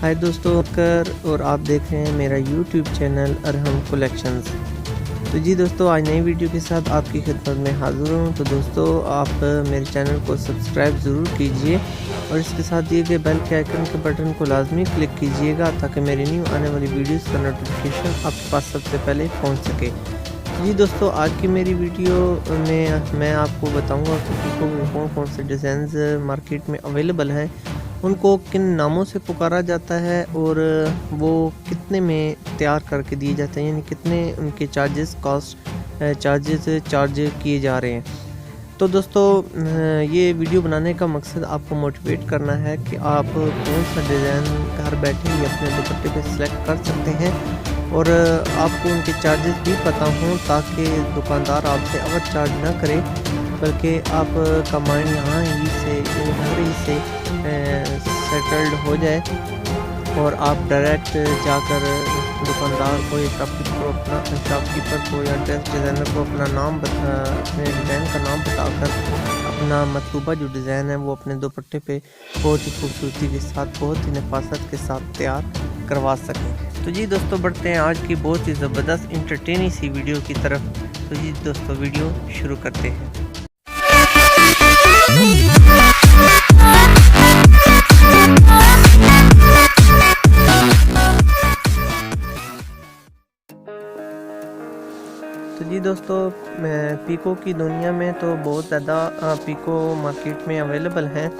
हाय दोस्तों कर और आप देख रहे हैं मेरा यूट्यूब चैनल अरहम कलेक्शंस। तो जी दोस्तों, आज नई वीडियो के साथ आपकी खिदमत में हाज़िर हूँ। तो दोस्तों, आप मेरे चैनल को सब्सक्राइब ज़रूर कीजिए और इसके साथ दिए गए बेल के आइकन के बटन को लाजमी क्लिक कीजिएगा ताकि मेरी न्यू आने वाली वीडियोस का नोटिफिकेशन आपके पास सबसे पहले पहुँच सके। जी दोस्तों, आज की मेरी वीडियो में मैं आपको बताऊँगा कि पीको में कौन कौन से डिज़ाइंस मार्केट में अवेलेबल हैं, उनको किन नामों से पुकारा जाता है और वो कितने में तैयार करके दिए जाते हैं, यानी कितने उनके चार्ज किए जा रहे हैं। तो दोस्तों, ये वीडियो बनाने का मकसद आपको मोटिवेट करना है कि आप कौन सा डिज़ाइन घर बैठे ही अपने दुपट्टे पे सिलेक्ट कर सकते हैं और आपको उनके चार्जेस भी पता हों ताकि दुकानदार आपसे ओवर चार्ज ना करे, बल्कि आपका माइंड यहाँ ही से घर ही से सेटल्ड हो जाए और आप डायरेक्ट जाकर दुकानदार को या शॉपकीपर को या ड्रेस डिज़ाइनर को अपने डिज़ाइन का नाम बताकर अपना मतलूबा जो डिज़ाइन है वो अपने दुपट्टे पे बहुत ही खूबसूरती के साथ, बहुत ही नफासत के साथ तैयार करवा सकें। तो जी दोस्तों, बढ़ते हैं आज की बहुत ही ज़बरदस्त इंटरटेनिंग सी वीडियो की तरफ। तो जी दोस्तों, वीडियो शुरू करते हैं। तो जी दोस्तों, पीको की दुनिया में तो बहुत ज़्यादा पीको मार्केट में अवेलेबल हैं,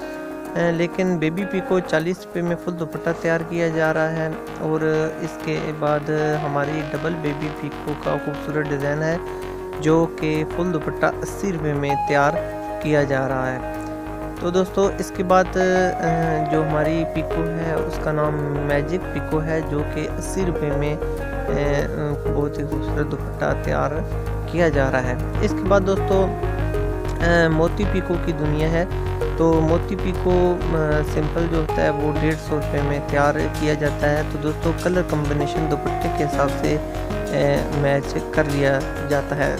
लेकिन बेबी पीको 40 रुपये में फुल दुपट्टा तैयार किया जा रहा है और इसके बाद हमारी डबल बेबी पीको का खूबसूरत डिज़ाइन है जो कि फुल दुपट्टा 80 रुपये में तैयार किया जा रहा है। तो दोस्तों, इसके बाद जो हमारी पीको है उसका नाम मैजिक पीको है जो कि 80 रुपये में बहुत ही खूबसूरत दुपट्टा तैयार किया जा रहा है। इसके बाद दोस्तों, मोती पीको की दुनिया है। तो मोती पीको सिंपल जो होता है वो 150 रुपये में तैयार किया जाता है। तो दोस्तों, कलर कम्बिनेशन दुपट्टे के हिसाब से मैच कर लिया जाता है।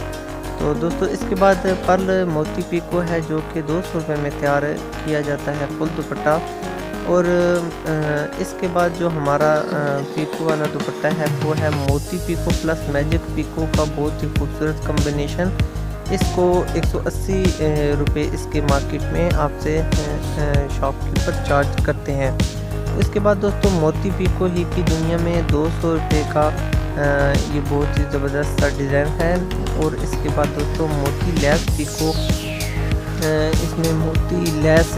तो दोस्तों, इसके बाद पर्ल मोती पीको है जो कि 200 रुपये में तैयार किया जाता है फुल दुपट्टा। और इसके बाद जो हमारा पीको वाला दुपट्टा है वो है मोती पीको प्लस मैजिक पीको का बहुत ही खूबसूरत कम्बिनेशन। इसको 180 रुपये इसके मार्केट में आपसे शॉपकीपर चार्ज करते हैं। इसके बाद दोस्तों, मोती पीको ही की दुनिया में 200 रुपये का ये बहुत ही ज़बरदस्त सा डिज़ाइन है। और इसके बाद दोस्तों, मोती लैस पीको, इसमें मोती लैस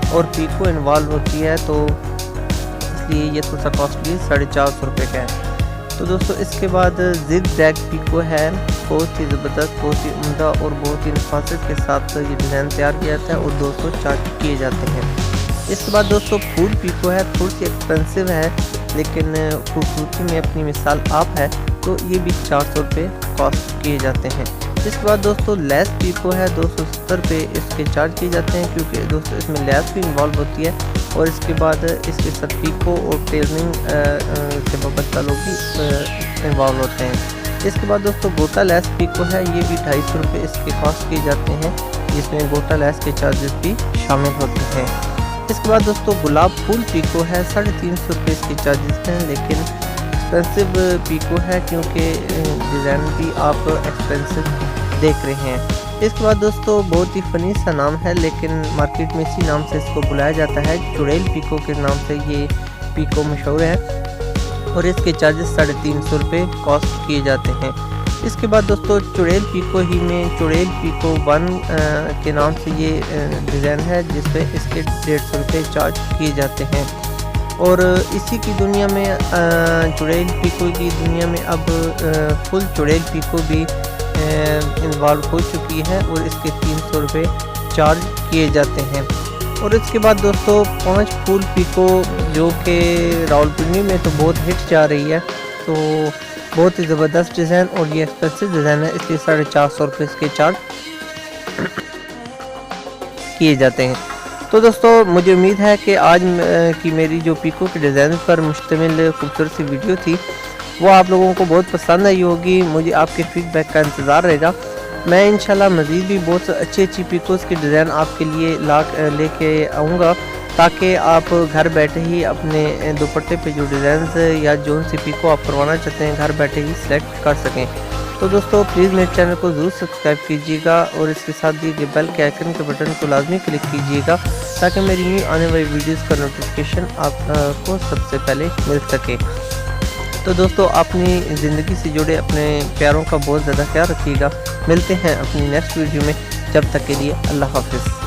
और पीको इन्वॉल्व होती है, तो इसलिए ये थोड़ा सा कॉस्टली 450 रुपये का है। तो दोस्तों, इसके बाद जिग जैग पीको है, बहुत ही ज़बरदस्त, बहुत ही उम्दा और बहुत ही नफासत के साथ ये डिज़ाइन तैयार किया जाता है और 200 चार्ज किए जाते हैं। इसके बाद दोस्तों, फूल पीको है, थोड़ी सी एक्सपेंसिव है लेकिन खूबसूरती में अपनी मिसाल आप है, तो ये भी 400 रुपये कॉस्ट किए जाते हैं। इसके बाद दोस्तों, लेस पीको है, 270 रुपये इसके चार्ज किए जाते हैं क्योंकि दोस्तों इसमें लेस भी इन्वॉल्व होती है। और इसके बाद इसके साथ पीको और टेलरिंग के बाबत लोग भी इन्वॉल्व होते हैं। इसके बाद दोस्तों, गोटा लेस पीको है, ये भी 250 रुपये इसके कॉस्ट किए जाते हैं, जिसमें गोटा लेस के चार्जेस भी शामिल होते हैं। इसके बाद दोस्तों, गुलाब फूल पीको है, 350 रुपये इसके चार्जेस हैं, लेकिन एक्सपेंसिव पीको है क्योंकि डिज़ाइन भी आप एक्सपेंसिव देख रहे हैं। इसके बाद दोस्तों, बहुत ही फनी सा नाम है लेकिन मार्केट में इसी नाम से इसको बुलाया जाता है, चुड़ैल पीको के नाम से ये पीको मशहूर है और इसके चार्जेस 350 रुपये कॉस्ट किए जाते हैं। इसके बाद दोस्तों, चुड़ैल पीको ही में चुड़ैल पीको 1 के नाम से ये डिज़ाइन है जिसपे इसके 150 रुपये चार्ज किए जाते हैं। और इसी की दुनिया में चुड़ैल पीको की दुनिया में अब फुल चुड़ैल पीको भी इन्वॉल्व हो चुकी है और इसके 300 रुपये चार्ज किए जाते हैं। और इसके बाद दोस्तों, 5 फूल पीको जो कि रावलपिंडी में तो बहुत हिट जा रही है, तो बहुत ही ज़बरदस्त डिज़ाइन और ये एक्सपेंसिव डिज़ाइन है, इसलिए 450 रुपये इसके चार्ज किए जाते हैं। तो दोस्तों, मुझे उम्मीद है कि आज की मेरी जो पीको के डिज़ाइन पर मुश्तमिल खूबसूरत सी वीडियो थी वो आप लोगों को बहुत पसंद आई होगी। मुझे आपके फीडबैक का इंतज़ार रहेगा। मैं इंशाल्लाह मज़ीद भी बहुत अच्छी पीकोस के डिज़ाइन आपके लिए लेके आऊँगा ताकि आप घर बैठे ही अपने दुपट्टे पे जो डिज़ाइन या जो सी पिको आप करवाना चाहते हैं घर बैठे ही सिलेक्ट कर सकें। तो दोस्तों प्लीज़ मेरे चैनल को ज़रूर सब्सक्राइब कीजिएगा और इसके साथ दिए गए बेल के आइकन के बटन को लाजमी क्लिक कीजिएगा ताकि मेरी न्यू आने वाली वीडियोस का नोटिफिकेशन आपको सबसे पहले मिल सके। तो दोस्तों अपनी ज़िंदगी से जुड़े अपने प्यारों का बहुत ज़्यादा ख्याल रखिएगा। मिलते हैं अपनी नेक्स्ट वीडियो में, जब तक के लिए अल्लाह हाफ़िज़।